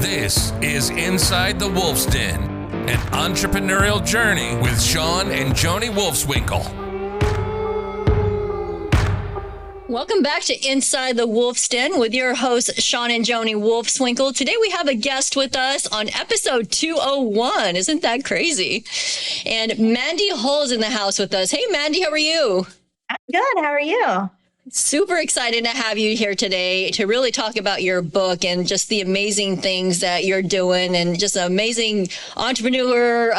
This is Inside the Wolf's Den, an entrepreneurial journey with Shawn and Joni Wolfswinkel. Welcome back to Inside the Wolf's Den with your hosts, Shawn and Joni Wolfswinkel. Today we have a guest with us on episode 201. Isn't that crazy? And Mandy Hull is in the house with us. Hey, Mandy, how are you? I'm good. How are you? Super excited to have you here today to really talk about your book and just the amazing things that you're doing and just an amazing entrepreneur,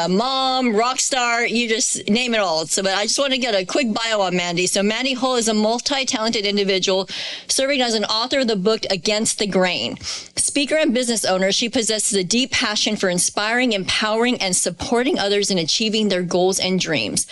mom, rock star, you just name it all. So, but I just want to get a quick bio on Mandy. So Mandy Hull is a multi-talented individual serving as an author of the book Against the Grain. Speaker and business owner, she possesses a deep passion for inspiring, empowering, and supporting others in achieving their goals and dreams.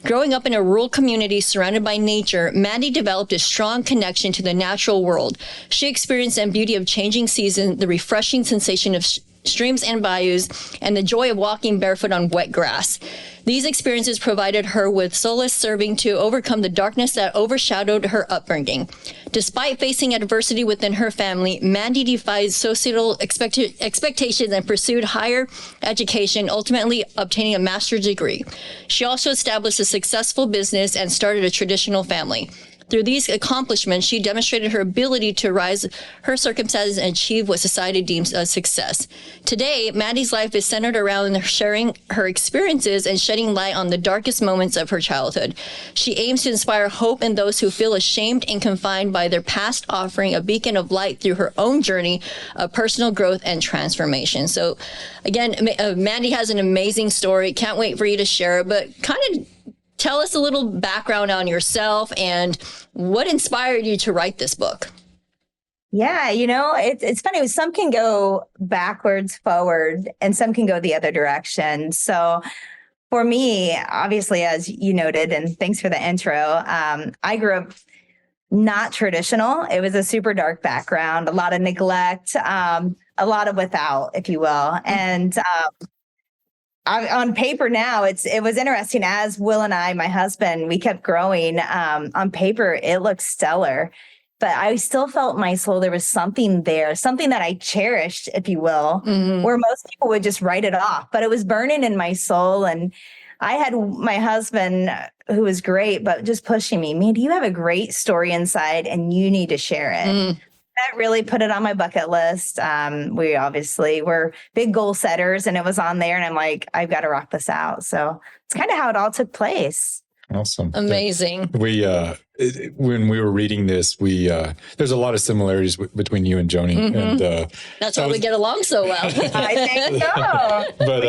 Growing up in a rural community surrounded by nature, Mandy developed a strong connection to the natural world. She experienced the beauty of changing seasons, the refreshing sensation of streams and bayous, and the joy of walking barefoot on wet grass. These experiences provided her with solace, serving to overcome the darkness that overshadowed her upbringing. Despite facing adversity within her family, Mandy defied societal expectations and pursued higher education, ultimately obtaining a master's degree. She also established a successful business and started a traditional family. Through these accomplishments, she demonstrated her ability to rise her circumstances and achieve what society deems a success. Today, Mandy's life is centered around sharing her experiences and shedding light on the darkest moments of her childhood. She aims to inspire hope in those who feel ashamed and confined by their past, offering a beacon of light through her own journey of personal growth and transformation. So again, Mandy has an amazing story. Can't wait for you to share it, but kind of tell us a little background on yourself and what inspired you to write this book. Yeah, it's funny. Some can go backwards, forward, and some can go the other direction. So for me, obviously, as you noted, and thanks for the intro, I grew up not traditional. It was a super dark background, a lot of neglect, a lot of without, if you will. And on paper now, it was interesting. As Will and I, my husband, we kept growing. On paper, it looked stellar, but I still felt in my soul there was something there, something that I cherished, if you will, where most people would just write it off. But it was burning in my soul, and I had my husband, who was great, but just pushing me. Mandy, you have a great story inside, and you need to share it. That really put it on my bucket list. We obviously were big goal setters, and it was on there, and I'm like, I've got to rock this out. So it's kind of how it all took place. Awesome. Amazing. We, when we were reading this, there's a lot of similarities between you and Joni. And that's why we get along so well. I think so. But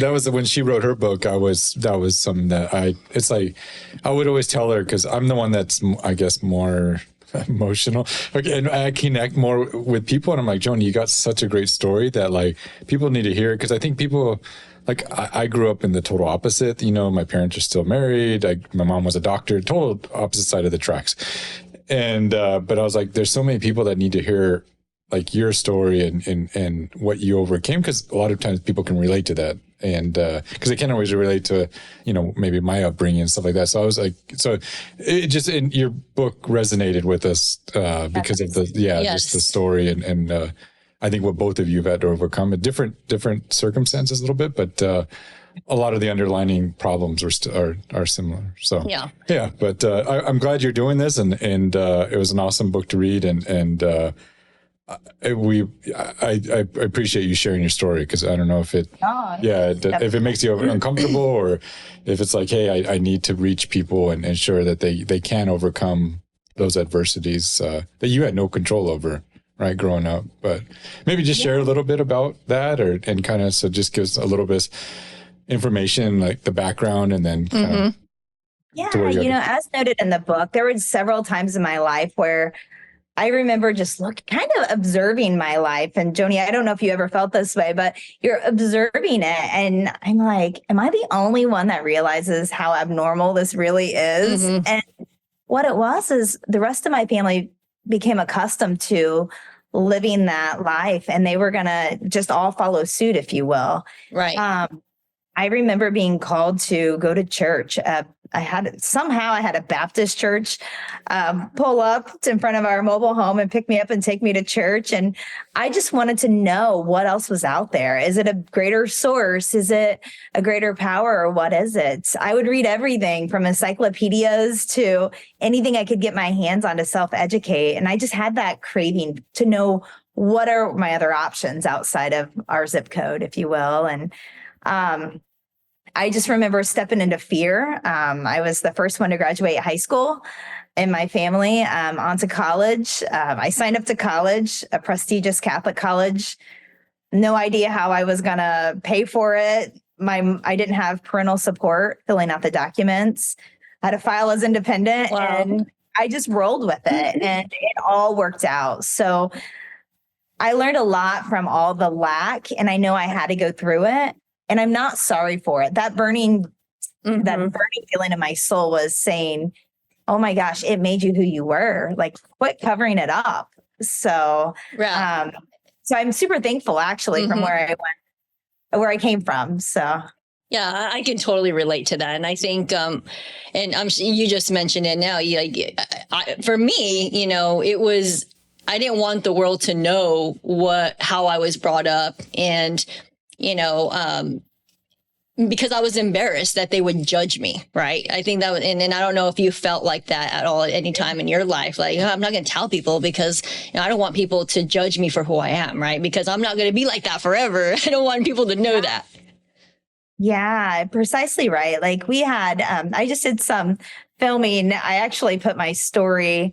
that was when she wrote her book. That was something that I would always tell her, because I'm the one that's, I guess, more emotional. Okay, and I connect more with people, and I'm like, Joni, you got such a great story that like people need to hear it, because I think people like I grew up in the total opposite. My parents are still married. My mom was a doctor, total opposite side of the tracks. And but I was like, there's so many people that need to hear like your story and what you overcame, because a lot of times people can relate to that. And because they can't always relate to, maybe my upbringing and stuff like that. So I was like, it just, in your book resonated with us because of just the story and I think what both of you have had to overcome at different circumstances a little bit, but a lot of the underlying problems are similar. So yeah. But I'm glad you're doing this, and it was an awesome book to read, and I appreciate you sharing your story, because I don't know if if it makes you uncomfortable, or if it's like, hey, I need to reach people and ensure that they can overcome those adversities that you had no control over, right, growing up. But maybe just share a little bit about that, and kind of, so just gives a little bit information, like the background, and then kind of. Yeah, as noted in the book, there were several times in my life where I remember just kind of observing my life. And Joni, I don't know if you ever felt this way, but you're observing it. And I'm like, am I the only one that realizes how abnormal this really is? And what it was is the rest of my family became accustomed to living that life, and they were going to just all follow suit, if you will. Right. I remember being called to go to church, I had a Baptist church pull up in front of our mobile home and pick me up and take me to church. And I just wanted to know what else was out there. Is it a greater source? Is it a greater power? Or what is it? I would read everything from encyclopedias to anything I could get my hands on to self-educate. And I just had that craving to know what are my other options outside of our zip code, if you will. And I just remember stepping into fear. I was the first one to graduate high school in my family, onto college. I signed up to college, a prestigious Catholic college. No idea how I was going to pay for it. I didn't have parental support filling out the documents. I had to file as independent. Wow. And I just rolled with it and it all worked out. So I learned a lot from all the lack, and I know I had to go through it. And I'm not sorry for it. That burning feeling in my soul was saying, oh my gosh, it made you who you were. Like, quit covering it up. So, so I'm super thankful actually from where I came from. So. Yeah, I can totally relate to that. And I think, and you just mentioned it now, for me, it was, I didn't want the world to know how I was brought up. And because I was embarrassed that they would judge me, right? I think that, and I don't know if you felt like that at all at any time in your life. Like, I'm not going to tell people because I don't want people to judge me for who I am, right? Because I'm not going to be like that forever. I don't want people to know that. Yeah, precisely right. Like we had, I just did some filming. I actually put my story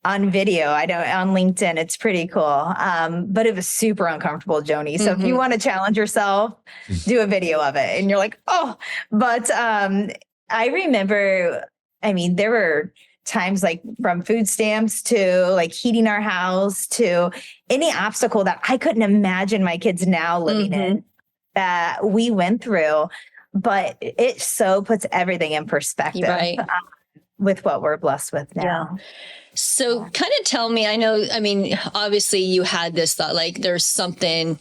on video. On LinkedIn, it's pretty cool. But it was super uncomfortable, Joni. So if you want to challenge yourself, do a video of it. And you're like, oh, but I remember, there were times like from food stamps to like heating our house to any obstacle that I couldn't imagine my kids now living in that we went through. But it so puts everything in perspective, right? With what we're blessed with now. Yeah. So kind of tell me, obviously you had this thought, like there's something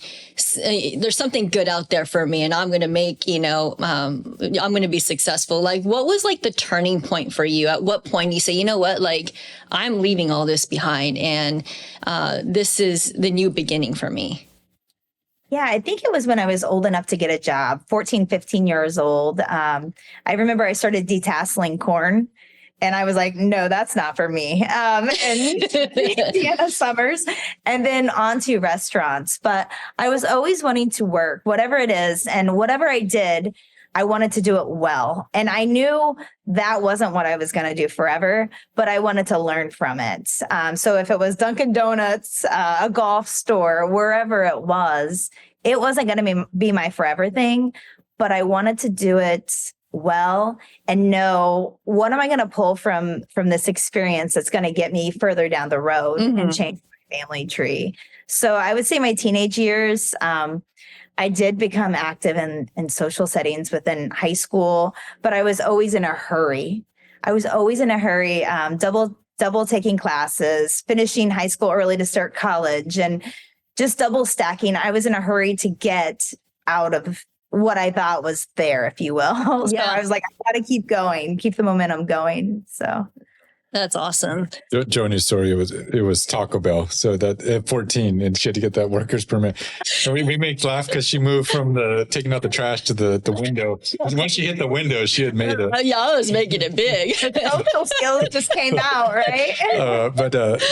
good out there for me and I'm going to make, I'm going to be successful. Like what was like the turning point for you? At what point you say, you know what, like I'm leaving all this behind and this is the new beginning for me? Yeah, I think it was when I was old enough to get a job, 14, 15 years old. I remember I started detasseling corn. And I was like, no, that's not for me. And Indiana summers and then on to restaurants. But I was always wanting to work, whatever it is. And whatever I did, I wanted to do it well. And I knew that wasn't what I was going to do forever, but I wanted to learn from it. So if it was Dunkin' Donuts, a golf store, wherever it wasn't going to be my forever thing, but I wanted to do it well and know what am I going to pull from this experience that's going to get me further down the road and change my family tree. So I would say my teenage years, I did become active in social settings within high school, but I was always in a hurry. Double taking classes, finishing high school early to start college, and just double stacking. I was in a hurry to get out of what I thought was there, if you will. So I was like, I got to keep going, keep the momentum going. So that's awesome. Joni's story, it was Taco Bell. So that at 14, and she had to get that worker's permit. And we make laugh because she moved from taking out the trash to the window. And once she hit the window, she had made it. Yeah, I was making it big. Social skill just came out, right?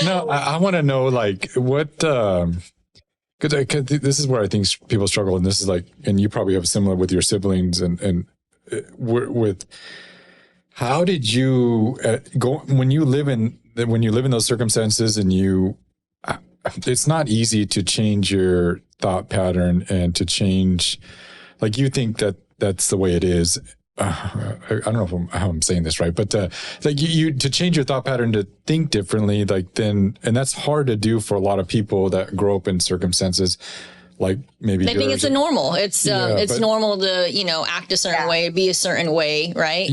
No, I want to know like what. Because this is where I think people struggle, and this is like, and you probably have similar with your siblings, and with how did you go when you live in those circumstances, and it's not easy to change your thought pattern and to change, like you think that that's the way it is. I don't know how I'm saying this right, but like you to change your thought pattern to think differently, like then, and that's hard to do for a lot of people that grow up in circumstances like maybe they think it's a normal. It's normal to act a certain way, be a certain way, right?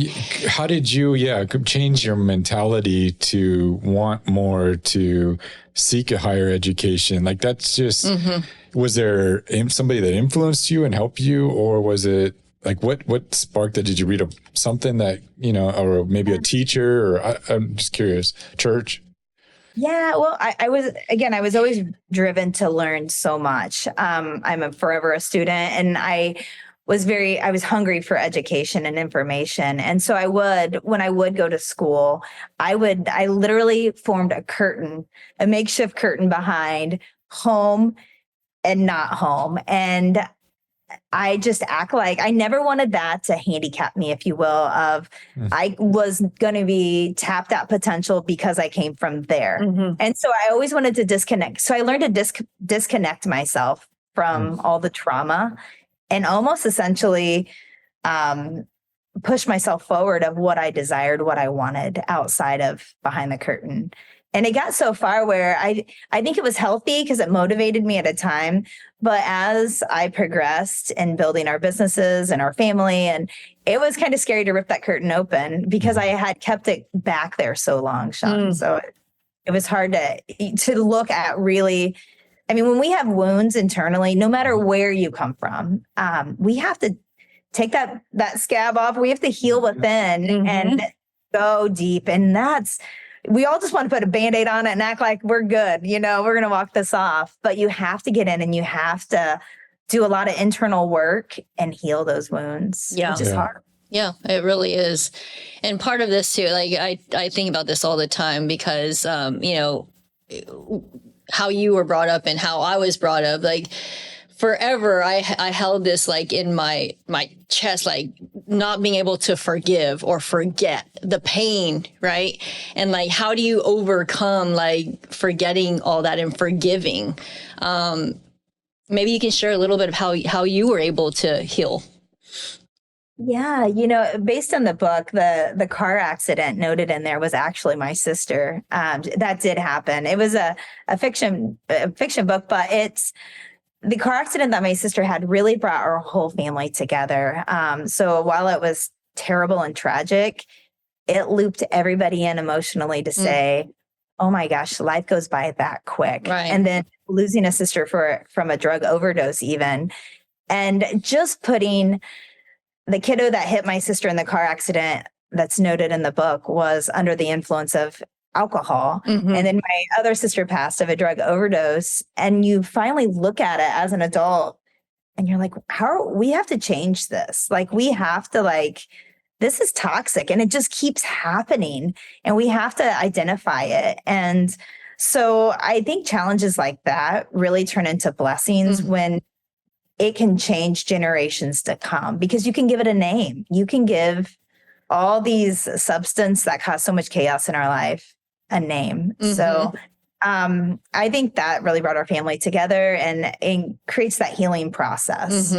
How did you change your mentality to want more, to seek a higher education? Like that's just was there somebody that influenced you and helped you, or was it like what sparked that? Did you read something that, or maybe a teacher, or I'm just curious, church? Yeah, well, I was always driven to learn so much. I'm forever a student, and I was hungry for education and information. And so when I would go to school, I literally formed a makeshift curtain behind home and not home. And I just act like I never wanted that to handicap me, if you will, I was going to be tapped at potential because I came from there. Mm-hmm. And so I always wanted to disconnect. So I learned to disconnect myself from all the trauma and almost essentially push myself forward of what I desired, what I wanted outside of behind the curtain. And it got so far where I think it was healthy because it motivated me at a time. But as I progressed in building our businesses and our family, and it was kind of scary to rip that curtain open because I had kept it back there so long, Shawn. So it was hard to look at really. I mean, when we have wounds internally, no matter where you come from, we have to take that scab off. We have to heal within and go deep. And we all just want to put a Band-Aid on it and act like we're good. We're going to walk this off, but you have to get in and you have to do a lot of internal work and heal those wounds, which is hard. Yeah, it really is. And part of this too, like I think about this all the time because, how you were brought up and how I was brought up, like forever, I held this like in my chest, like not being able to forgive or forget the pain, right? And like, how do you overcome like forgetting all that and forgiving? Maybe you can share a little bit of how you were able to heal. Yeah, based on the book, the car accident noted in there was actually my sister. That did happen. It was a fiction book, but it's the car accident that my sister had really brought our whole family together. So while it was terrible and tragic, it looped everybody in emotionally to say, oh my gosh, life goes by that quick. Right. And then losing a sister from a drug overdose even. And just putting the kiddo that hit my sister in the car accident that's noted in the book was under the influence of alcohol. And then my other sister passed of a drug overdose. And you finally look at it as an adult and you're like, we have to change this. Like, we have to this is toxic and it just keeps happening and we have to identify it. And so I think challenges like that really turn into blessings when it can change generations to come because you can give it a name. You can give all these substance that cause so much chaos in our life a name. So I think that really brought our family together and creates that healing process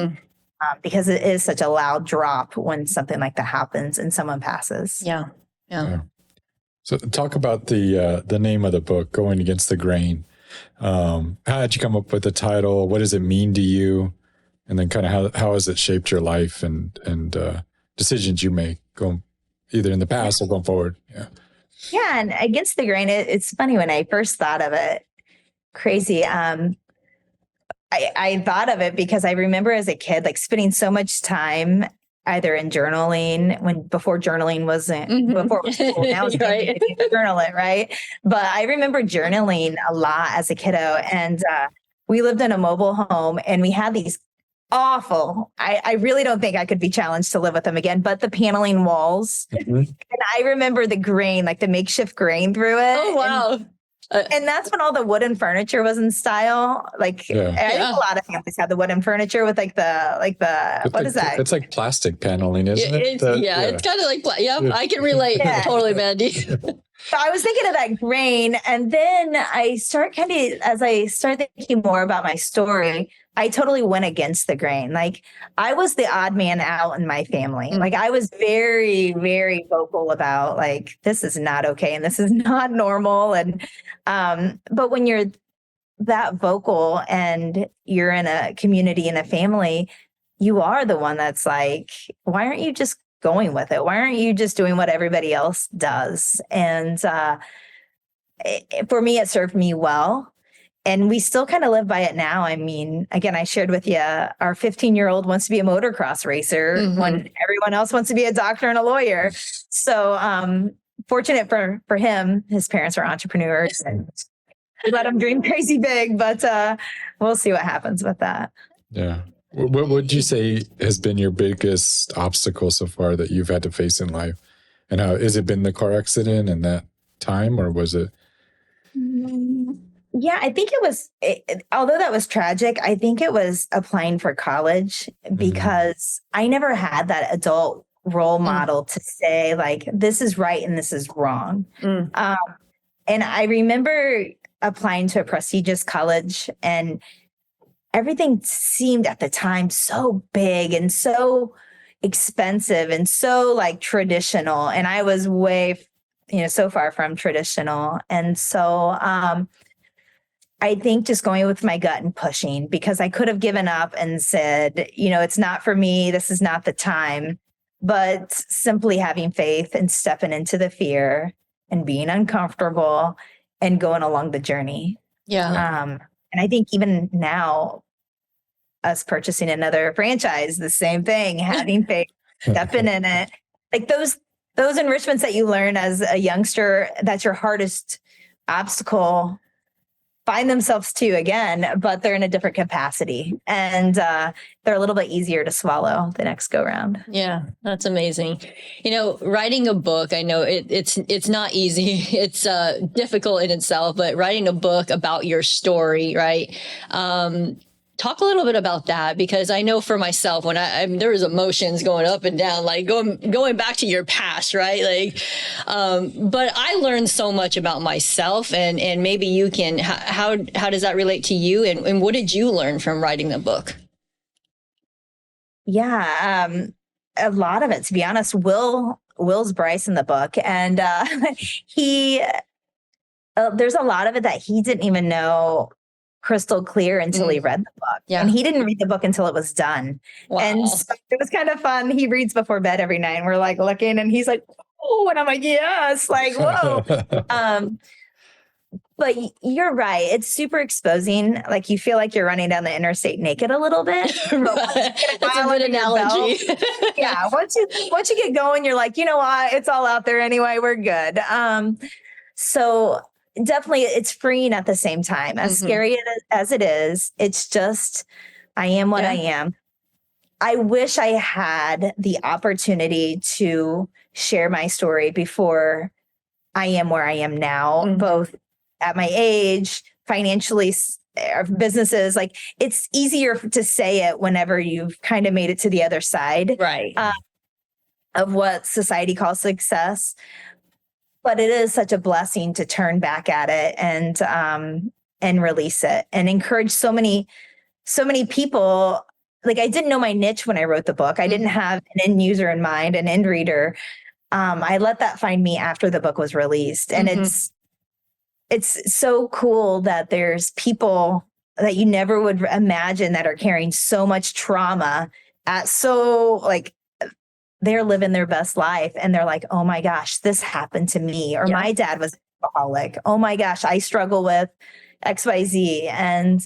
because it is such a loud drop when something like that happens and someone passes. Yeah. So talk about the name of the book, Going Against the Grain. How did you come up with the title? What does it mean to you? And then kind of how has it shaped your life and decisions you make going either in the past or going forward? Yeah. And Against the Grain, it's funny when I first thought of it, crazy. I thought of it because I remember as a kid, like spending so much time either in journaling before journaling wasn't, before it was cool. Now it's right. To journal it, right? But I remember journaling a lot as a kiddo and we lived in a mobile home and we had these awful. I really don't think I could be challenged to live with them again, but the paneling walls. And I remember the grain, like the makeshift grain through it. Oh, wow. And that's when all the wooden furniture was in style. I think a lot of families had the wooden furniture with what is that? It's like plastic paneling, isn't it? It's kind of like, I can relate totally, Mandy. So I was thinking of that grain. And then as I started thinking more about my story, I totally went against the grain. Like I was the odd man out in my family. Like I was very, very vocal about this is not okay. And this is not normal. And, but when you're that vocal and you're in a community and a family, you are the one that's like, why aren't you just going with it? Why aren't you just doing what everybody else does? And for me, it served me well. and we still kind of live by it now. I mean, again, I shared with you, our 15-year-old wants to be a motocross racer when everyone else wants to be a doctor and a lawyer. So fortunate for him, his parents are entrepreneurs and we let him dream crazy big, but we'll see what happens with that. Yeah. What would you say has been your biggest obstacle so far that you've had to face in life? And how has it been the car accident and that time, or was it? Yeah, I think it was, although that was tragic, I think it was applying for college because I never had that adult role model to say like, this is right and this is wrong. And I remember applying to a prestigious college and everything seemed at the time so big and so expensive and so like traditional. And I was way, so far from traditional. And so, I think just going with my gut and pushing, because I could have given up and said, it's not for me. This is not the time. But simply having faith and stepping into the fear and being uncomfortable and going along the journey. Yeah. And I think even now, us purchasing another franchise, the same thing, having faith, stepping in it, like those enrichments that you learn as a youngster, that's your hardest obstacle, find themselves too again, but they're in a different capacity and they're a little bit easier to swallow the next go round. Yeah, that's amazing. Writing a book, I know it's not easy. It's difficult in itself, but writing a book about your story, right? Talk a little bit about that, because I know for myself, when there was emotions going up and down, like going back to your past, right? Like, but I learned so much about myself, and maybe you can. How does that relate to you? And what did you learn from writing the book? Yeah, a lot of it, to be honest. Will's Bryce in the book, and he there's a lot of it that he didn't even know crystal clear until he read the book. Yeah. And he didn't read the book until it was done. Wow. And so it was kind of fun. He reads before bed every night and we're like looking and he's like, oh, and I'm like, yes, like, whoa. But you're right. It's super exposing. Like you feel like you're running down the interstate naked a little bit. That's a good analogy. Yeah. Once you get going, you're like, you know what? It's all out there anyway. We're good. So definitely it's freeing at the same time. As scary as it is, it's just, I am what I am. I wish I had the opportunity to share my story before I am where I am now, both at my age, financially, businesses. Like it's easier to say it whenever you've kind of made it to the other side, right? Of what society calls success. But it is such a blessing to turn back at it and release it and encourage so many people. Like I didn't know my niche when I wrote the book. I didn't have an end user in mind, an end reader. I let that find me after the book was released. And it's so cool that there's people that you never would imagine that are carrying so much trauma they're living their best life and they're like, oh my gosh, this happened to me. Or my dad was an alcoholic. Oh my gosh, I struggle with XYZ. And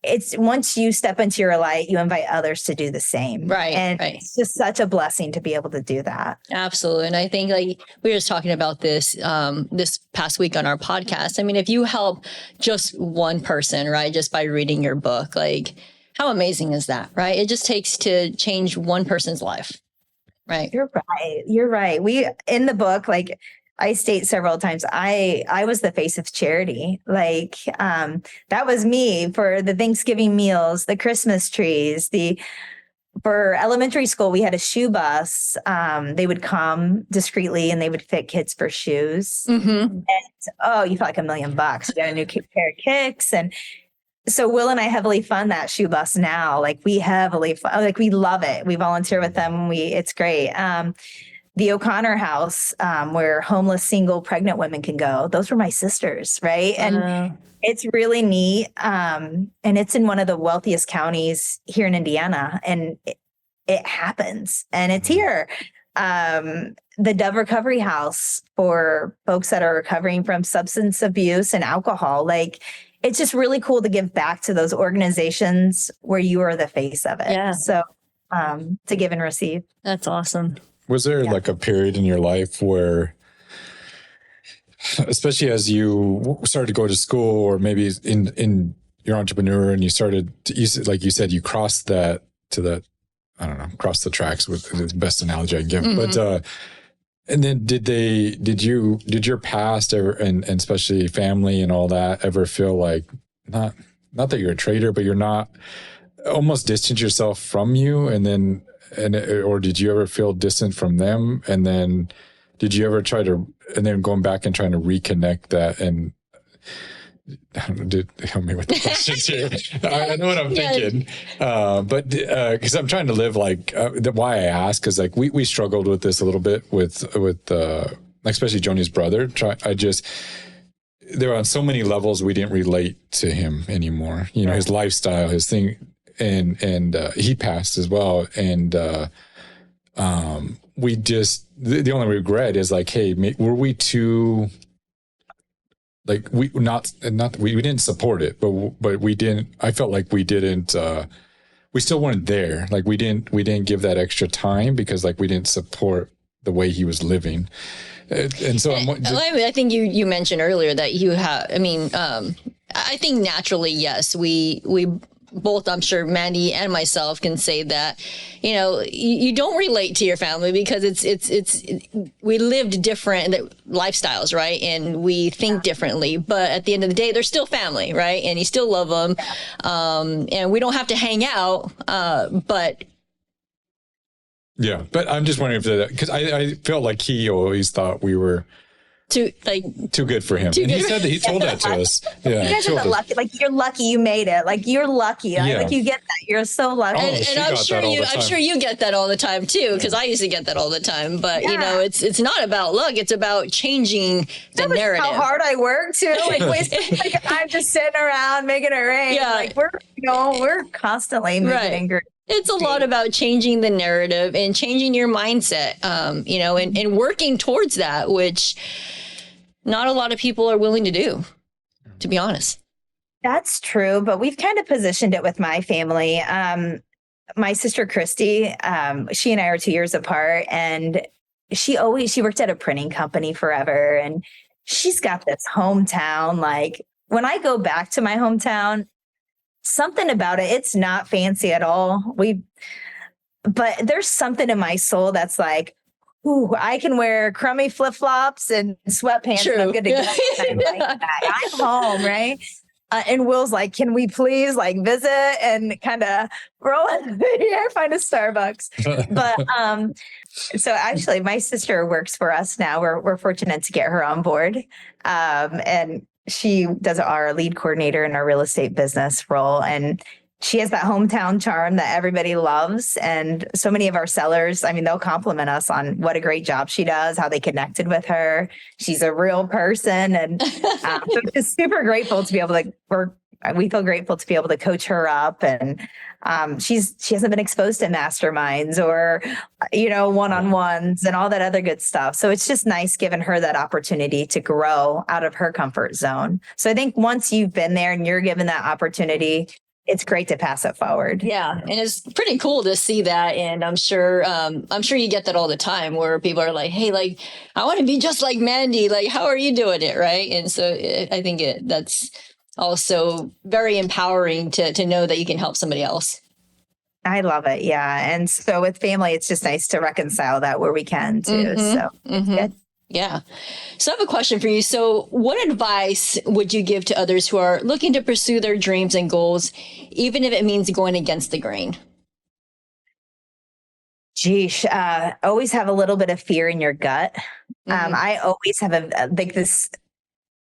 it's once you step into your light, you invite others to do the same. Right. And it's just such a blessing to be able to do that. Absolutely. And I think like we were just talking about this this past week on our podcast. I mean, if you help just one person, right, just by reading your book, like how amazing is that, right? It just takes to change one person's life. Right. You're right. We, in the book, like I state several times, I was the face of charity. Like, that was me for the Thanksgiving meals, the Christmas trees, for elementary school, we had a shoe bus. They would come discreetly and they would fit kids for shoes. And you felt like $1 million. You got a new pair of kicks. And so Will and I heavily fund that shoe bus now. Like we heavily fund, like we love it. We volunteer with them. It's great. The O'Connor house, where homeless, single, pregnant women can go. Those were my sisters. Right. And it's really neat. And it's in one of the wealthiest counties here in Indiana, and it happens and it's here. The Dove Recovery House for folks that are recovering from substance abuse and alcohol. Like it's just really cool to give back to those organizations where you are the face of it. Yeah. So to give and receive. That's awesome. Was there like a period in your life where, especially as you started to go to school, or maybe in your entrepreneur, and you started, like you said, you crossed that to that, I don't know, cross the tracks with the best analogy I can give. But and then did your past ever, and especially family and all that, ever feel like not that you're a traitor, but you're not, almost distance yourself from you, or did you ever feel distant from them? And then did you ever try to, and then going back and trying to reconnect that? And help me with the questions here. I know what I'm thinking, but because I'm trying to live like why I ask, because like we struggled with this a little bit with especially Joni's brother. There were on so many levels we didn't relate to him anymore. You know, his lifestyle, his thing, and he passed as well. And we just the only regret is like, hey, were we too? Like we didn't support it, but we didn't. I felt like we didn't. We still weren't there. Like we didn't give that extra time because like we didn't support the way he was living. And so I think you mentioned earlier that you have. I mean, I think naturally, yes, we both, I'm sure Mandy and myself can say that, you know, you don't relate to your family because we lived different lifestyles, right? And we think differently, but at the end of the day, they're still family, right? And you still love them. And we don't have to hang out, but. Yeah, but I'm just wondering if because I felt like he always thought we were too good for him. And he said that he told that to us. Yeah, you guys are lucky. Like you're lucky you made it. Like you're lucky. Yeah. Like you get that. You're so lucky. And I'm sure you get that all the time too, because I used to get that all the time. But you know, it's not about luck. It's about changing the narrative. How hard I work too. Like I'm just sitting around making it rain. Yeah. Like we're constantly moving and it's a lot about changing the narrative and changing your mindset, you know, and working towards that, which not a lot of people are willing to do, to be honest. That's true. But we've kind of positioned it with my family. My sister, Christy, she and I are 2 years apart, and she worked at a printing company forever. And she's got this hometown. Like when I go back to my hometown, something about it, it's not fancy at all. But there's something in my soul that's like, ooh, I can wear crummy flip-flops and sweatpants and I'm good to go. I'm home, right? And Will's like, can we please like visit and kind of roll in here, find a Starbucks. But so actually my sister works for us now. We're fortunate to get her on board. And she does our lead coordinator in our real estate business role. And she has that hometown charm that everybody loves. And so many of our sellers, I mean, they'll compliment us on what a great job she does, how they connected with her. She's a real person. And so just super grateful to be able to we feel grateful to be able to coach her up. And she hasn't been exposed to masterminds or, you know, one-on-ones and all that other good stuff. So it's just nice giving her that opportunity to grow out of her comfort zone. So I think once you've been there and you're given that opportunity, it's great to pass it forward. Yeah. And it's pretty cool to see that. And I'm sure you get that all the time where people are like, hey, like, I want to be just like Mandy. Like, how are you doing it? Right. And so I think that's also very empowering to know that you can help somebody else. I love it. Yeah. And so with family, it's just nice to reconcile that where we can too. So good. Yeah. So I have a question for you. So what advice would you give to others who are looking to pursue their dreams and goals, even if it means going against the grain? Geesh, always have a little bit of fear in your gut. I always have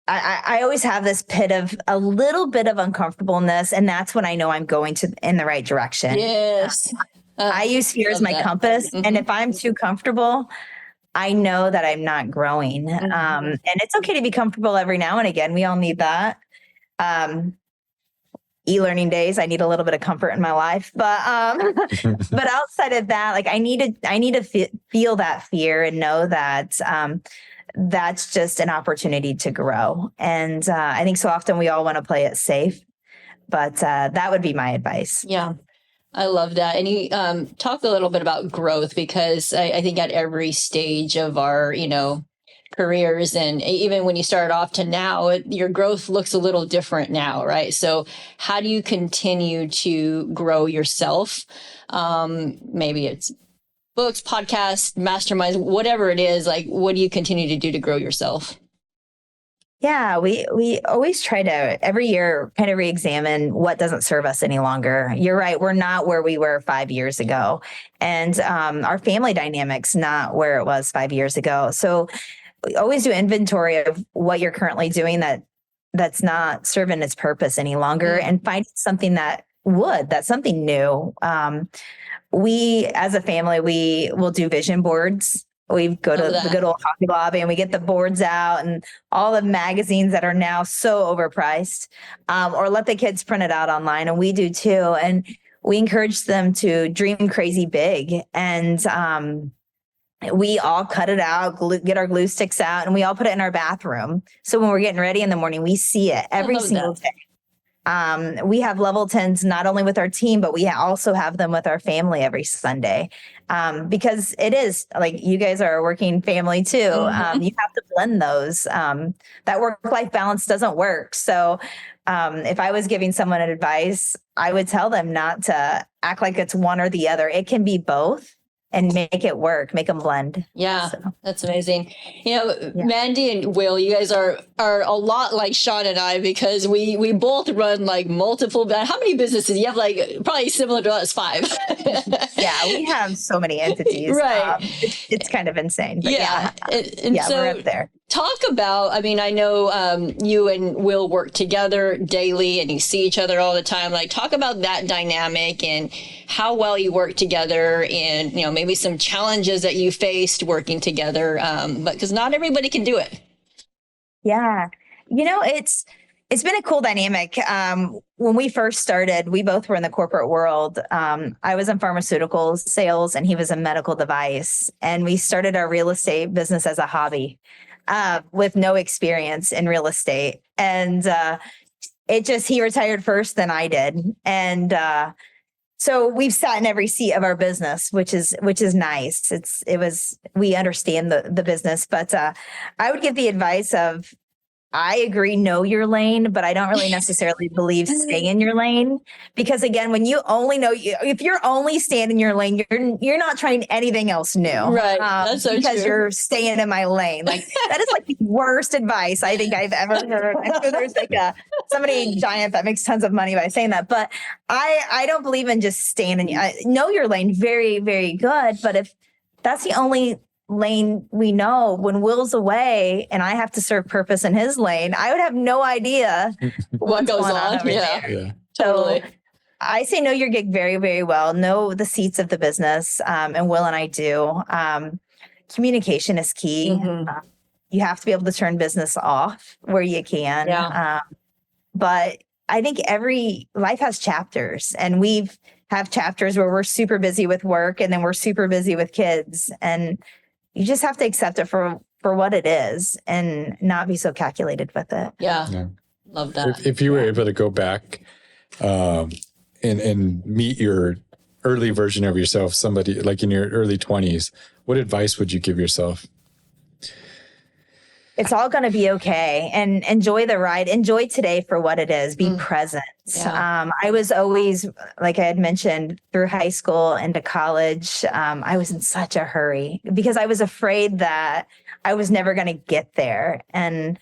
I always have this pit of a little bit of uncomfortableness. And that's when I know I'm going in the right direction. Yes. I use fear as my compass. And if I'm too comfortable, I know that I'm not growing. And it's okay to be comfortable every now and again. We all need that. E-learning days, I need a little bit of comfort in my life, but outside of that, like I need to feel that fear and know that that's just an opportunity to grow. And I think so often we all want to play it safe, but that would be my advice. Yeah. I love that. And you talk a little bit about growth, because I think at every stage of our, careers, and even when you started off to now, your growth looks a little different now, right? So how do you continue to grow yourself? Maybe it's books, podcasts, masterminds, whatever it is, like, what do you continue to do to grow yourself? Yeah, we always try to every year kind of re-examine what doesn't serve us any longer. You're right. We're not where we were 5 years ago. And our family dynamics not where it was 5 years ago. So we always do inventory of what you're currently doing that's not serving its purpose any longer, and find something that's something new. We, as a family, we will do vision boards. We go to the good old Hobby Lobby and we get the boards out and all the magazines that are now so overpriced, or let the kids print it out online. And we do too. And we encourage them to dream crazy big. And we all cut it out, get our glue sticks out, and we all put it in our bathroom. So when we're getting ready in the morning, we see it every single day. We have level 10s not only with our team, but we also have them with our family every Sunday, because it is like you guys are a working family too. You have to blend those. That work-life balance doesn't work. So if I was giving someone advice, I would tell them not to act like it's one or the other. It can be both. And make it work, make them blend. Yeah, so. That's amazing. Mandy and Will, you guys are a lot like Shawn and I, because we both run like multiple. How many businesses? You have like probably similar to us, 5. Yeah, we have so many entities. Right. It's kind of insane. But and so we're up there. Talk about, I know you and Will work together daily and you see each other all the time. Like, talk about that dynamic and how well you work together, and, maybe some challenges that you faced working together, but because not everybody can do it. Yeah. It's been a cool dynamic. When we first started, we both were in the corporate world. I was in pharmaceuticals sales and he was in medical device. And we started our real estate business as a hobby, with no experience in real estate. And he retired first, then I did. And so we've sat in every seat of our business, which is nice. We understand the business, but I would give the advice of, I agree, know your lane, but I don't really necessarily believe stay in your lane, because again, when you only if you're only staying in your lane, you're not trying anything else new, right? That's so because true. You're staying in my lane. Like, that is like the worst advice I think I've ever heard. I know there's like somebody giant that makes tons of money by saying that, but I don't believe in just staying in. Know your lane, very, very good, but if that's the only lane we know, when Will's away and I have to serve purpose in his lane, I would have no idea what goes on. Yeah, totally. So I say know your gig very, very well. Know the seats of the business, and Will and I do. Communication is key. You have to be able to turn business off where you can. Yeah. But I think every life has chapters, and we've have chapters where we're super busy with work and then we're super busy with kids, and you just have to accept it for what it is and not be so calculated with it. Yeah. Love that. If you were able to go back and meet your early version of yourself, somebody like in your early 20s, what advice would you give yourself? It's all going to be okay, and enjoy the ride. Enjoy today for what it is. Be present. Yeah. I was always, like I had mentioned, through high school into college, I was in such a hurry because I was afraid that I was never going to get there. And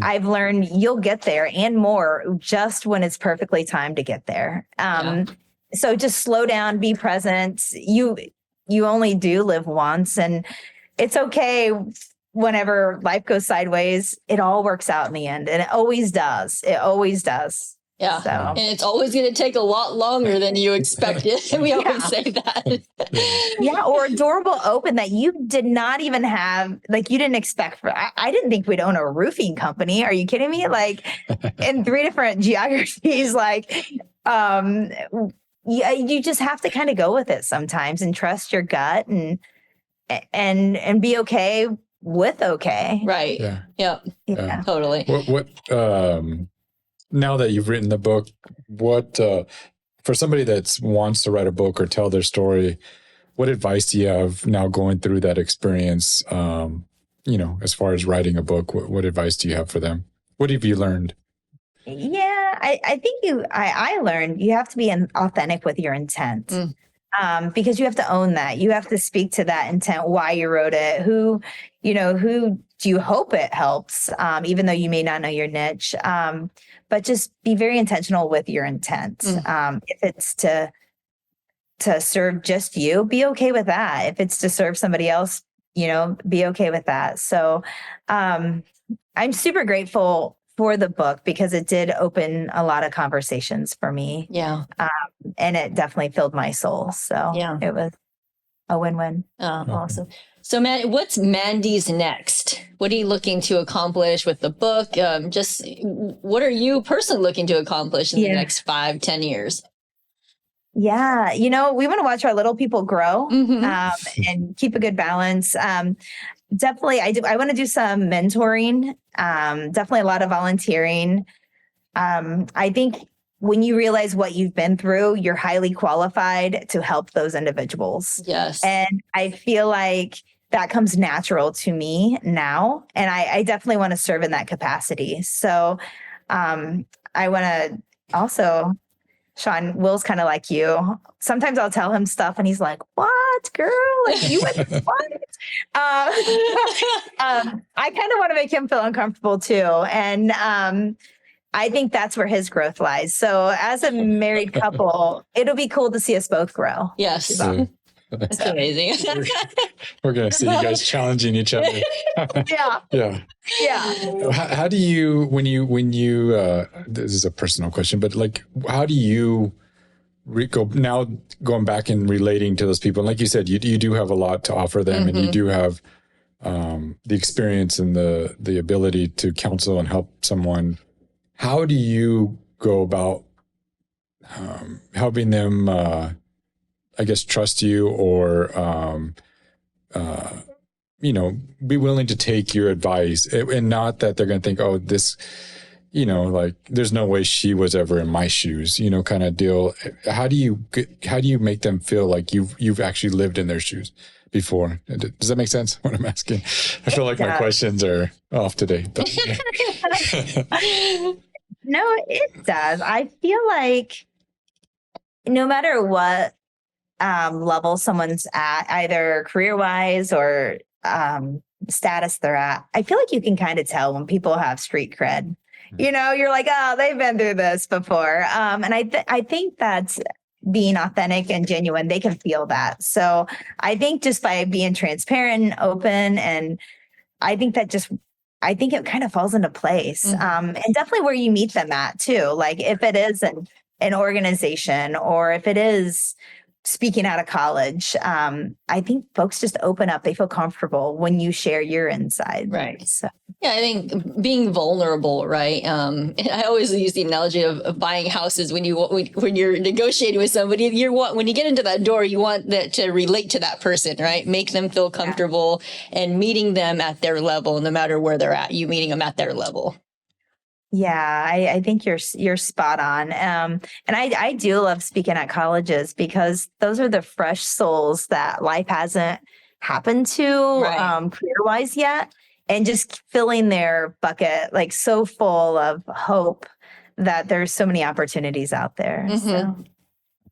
I've learned you'll get there and more just when it's perfectly timed to get there. So just slow down, be present. You only do live once, and it's okay. Whenever life goes sideways, it all works out in the end. And it always does. It always does. Yeah. So. And it's always going to take a lot longer than you expected. We always say that. Yeah. Or a door will open that you did not even have, like you didn't expect. I didn't think we'd own a roofing company. Are you kidding me? Like in 3 different geographies, like, you just have to kind of go with it sometimes and trust your gut and be okay with okay. Right. Yeah. Yep. Yeah. Totally. Now that you've written the book, what for somebody that wants to write a book or tell their story, what advice do you have now going through that experience? As far as writing a book, what advice do you have for them? What have you learned? Yeah, I think I learned you have to be authentic with your intent. Because you have to own that. You have to speak to that intent, why you wrote it, who do you hope it helps, even though you may not know your niche. But just be very intentional with your intent. If it's to serve just you, be okay with that. If it's to serve somebody else, be okay with that. So I'm super grateful for the book because it did open a lot of conversations for me. Yeah. And it definitely filled my soul. So it was a win-win. Oh, awesome. So, what's Mandy's next? What are you looking to accomplish with the book? Just what are you personally looking to accomplish in the next 5-10 years? Yeah. We want to watch our little people grow and keep a good balance. Definitely. I want to do some mentoring. Definitely a lot of volunteering. I think when you realize what you've been through, you're highly qualified to help those individuals. Yes. And I feel like that comes natural to me now. And I definitely want to serve in that capacity. So I want to also, Shawn, Will's kind of like you. Sometimes I'll tell him stuff and he's like, what, girl? Like, you went what? I kind of want to make him feel uncomfortable too. And I think that's where his growth lies. So as a married couple, it'll be cool to see us both grow. Yes. That's amazing. We're going to see you guys challenging each other. Yeah. How do you, when you, this is a personal question, but like, how do you going back and relating to those people? And like you said, you do have a lot to offer them and you do have the experience and the ability to counsel and help someone. How do you go about helping them, I guess, trust you or, be willing to take your advice and not that they're going to think, oh, this, like there's no way she was ever in my shoes, kind of deal. How do you make them feel like you've actually lived in their shoes before? Does that make sense? What I'm asking? I feel like my questions are off today. But, No, it does. I feel like no matter what level someone's at, either career-wise or status they're at, I feel like you can kind of tell when people have street cred. You're like, oh, they've been through this before. And I think that's being authentic and genuine. They can feel that. So I think just by being transparent and open, and I think it kind of falls into place. And definitely where you meet them at too. Like if it is an organization or if it is speaking out of college, I think folks just open up. They feel comfortable when you share your inside. Right. So. Yeah, I think being vulnerable, right? I always use the analogy of buying houses. When you're negotiating with somebody, when you get into that door, you want that to relate to that person, right? Make them feel comfortable and meeting them at their level, no matter where they're at. You meeting them at their level. Yeah, I think you're spot on. And I do love speaking at colleges because those are the fresh souls that life hasn't happened to career-wise yet. And just filling their bucket like so full of hope that there's so many opportunities out there.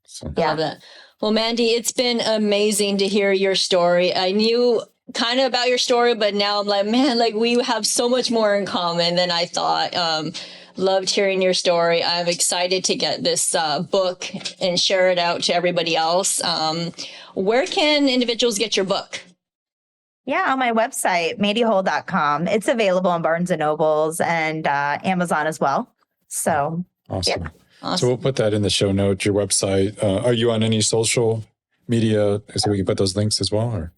So, yeah. Love that. Well, Mandy, it's been amazing to hear your story. I knew kind of about your story, but now I'm like, man, like we have so much more in common than I thought. Loved hearing your story. I'm excited to get this book and share it out to everybody else. Where can individuals get your book? Yeah, on my website, mandyhull.com. It's available on Barnes & Nobles and Amazon as well. So, awesome. Yeah. Awesome. So we'll put that in the show notes, your website. Are you on any social media so we can put those links as well? Or?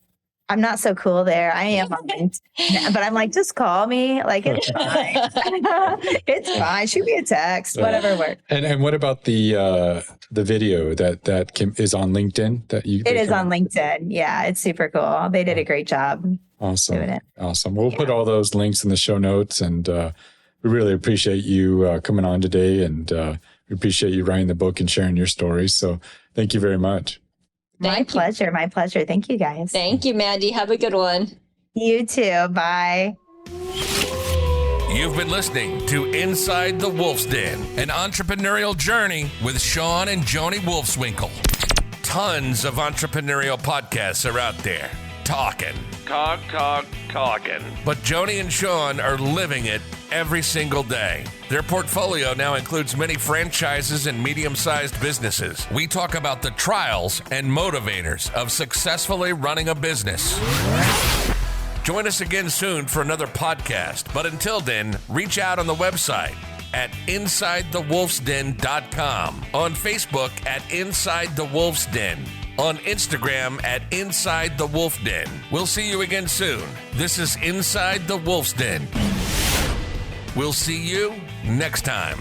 I'm not so cool there. I am on LinkedIn, but I'm like, just call me. Like, it's fine. It's fine. Shoot me a text, whatever works. And what about the video that is on LinkedIn? It is on LinkedIn. Yeah, it's super cool. They did a great job. Awesome. doing it. Awesome. We'll put all those links in the show notes, and we really appreciate you coming on today, and we appreciate you writing the book and sharing your stories. So thank you very much. My pleasure. My pleasure. Thank you, guys. Thank you, Mandy. Have a good one. You too. Bye. You've been listening to Inside the Wolf's Den, an entrepreneurial journey with Shawn and Joni Wolfswinkel. Tons of entrepreneurial podcasts are out there talking. But Joni and Shawn are living it every single day. Their portfolio now includes many franchises and medium-sized businesses. We talk about the trials and motivators of successfully running a business. Join us again soon for another podcast. But until then, reach out on the website at InsideTheWolfsDen.com, on Facebook at Inside the Wolf's Den, on Instagram at Inside the Wolf Den. We'll see you again soon. This is Inside the Wolf's Den. We'll see you next time.